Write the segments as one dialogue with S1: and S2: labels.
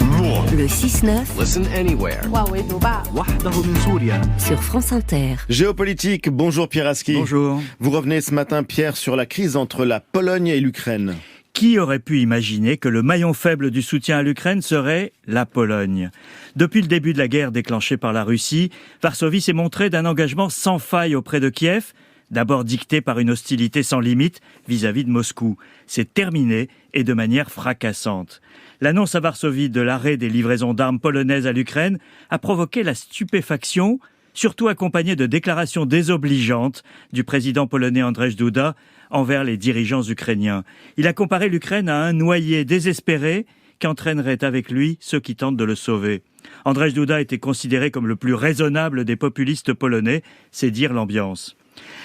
S1: Le 6-9
S2: Listen anywhere.
S1: sur France Inter.
S3: Géopolitique, bonjour Pierre Aski.
S4: Bonjour.
S3: Vous revenez ce matin, Pierre, sur la crise entre la Pologne et l'Ukraine.
S4: Qui aurait pu imaginer que le maillon faible du soutien à l'Ukraine serait la Pologne ? Depuis le début de la guerre déclenchée par la Russie, Varsovie s'est montré d'un engagement sans faille auprès de Kiev, d'abord dicté par une hostilité sans limite vis-à-vis de Moscou. C'est terminé et de manière fracassante. L'annonce à Varsovie de l'arrêt des livraisons d'armes polonaises à l'Ukraine a provoqué la stupéfaction, surtout accompagnée de déclarations désobligeantes du président polonais Andrzej Duda envers les dirigeants ukrainiens. Il a comparé l'Ukraine à un noyé désespéré qui entraînerait avec lui ceux qui tentent de le sauver. Andrzej Duda était considéré comme le plus raisonnable des populistes polonais, c'est dire l'ambiance.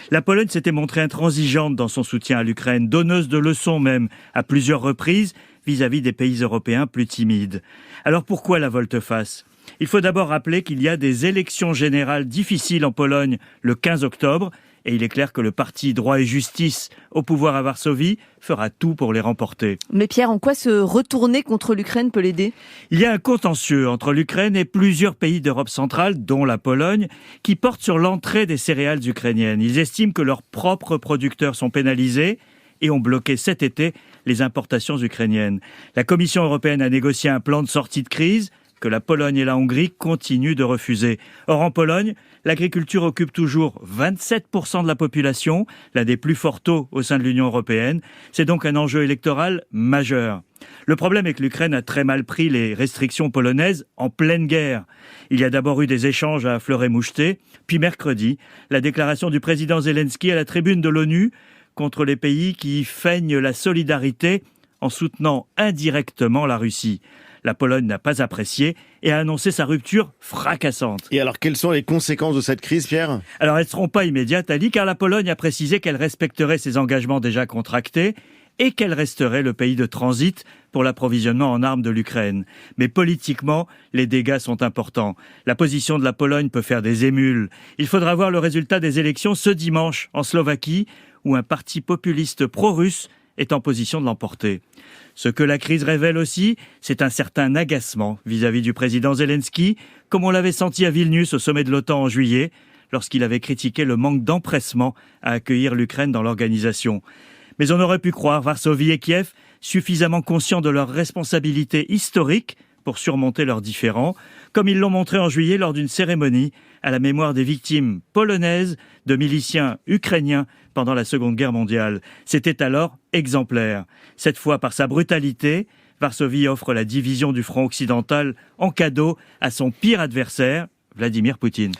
S4: La Pologne s'était montrée intransigeante dans son soutien à l'Ukraine, donneuse de leçons même, à plusieurs reprises, vis-à-vis des pays européens plus timides. Alors pourquoi la volte-face ? Il faut d'abord rappeler qu'il y a des élections générales difficiles en Pologne le 15 octobre, et il est clair que le parti Droit et Justice au pouvoir à Varsovie fera tout pour les remporter.
S5: Mais Pierre, en quoi se retourner contre l'Ukraine peut l'aider ?
S4: Il y a un contentieux entre l'Ukraine et plusieurs pays d'Europe centrale, dont la Pologne, qui portent sur l'entrée des céréales ukrainiennes. Ils estiment que leurs propres producteurs sont pénalisés et ont bloqué cet été les importations ukrainiennes. La Commission européenne a négocié un plan de sortie de crise que la Pologne et la Hongrie continuent de refuser. Or, en Pologne, l'agriculture occupe toujours 27% de la population, l'un des plus forts taux au sein de l'Union européenne. C'est donc un enjeu électoral majeur. Le problème est que l'Ukraine a très mal pris les restrictions polonaises en pleine guerre. Il y a d'abord eu des échanges à fleuret moucheté, puis mercredi, la déclaration du président Zelensky à la tribune de l'ONU contre les pays qui feignent la solidarité en soutenant indirectement la Russie. La Pologne n'a pas apprécié et a annoncé sa rupture fracassante.
S3: Et alors, quelles sont les conséquences de cette crise, Pierre ?
S4: Alors, elles ne seront pas immédiates, Ali, car la Pologne a précisé qu'elle respecterait ses engagements déjà contractés et qu'elle resterait le pays de transit pour l'approvisionnement en armes de l'Ukraine. Mais politiquement, les dégâts sont importants. La position de la Pologne peut faire des émules. Il faudra voir le résultat des élections ce dimanche en Slovaquie, où un parti populiste pro-russe est en position de l'emporter. Ce que la crise révèle aussi, c'est un certain agacement vis-à-vis du président Zelensky, comme on l'avait senti à Vilnius au sommet de l'OTAN en juillet, lorsqu'il avait critiqué le manque d'empressement à accueillir l'Ukraine dans l'organisation. Mais on aurait pu croire Varsovie et Kiev suffisamment conscients de leurs responsabilités historiques pour surmonter leurs différends, comme ils l'ont montré en juillet lors d'une cérémonie à la mémoire des victimes polonaises de miliciens ukrainiens pendant la Seconde Guerre mondiale. C'était alors exemplaire. Cette fois, par sa brutalité, Varsovie offre la division du front occidental en cadeau à son pire adversaire, Vladimir Poutine.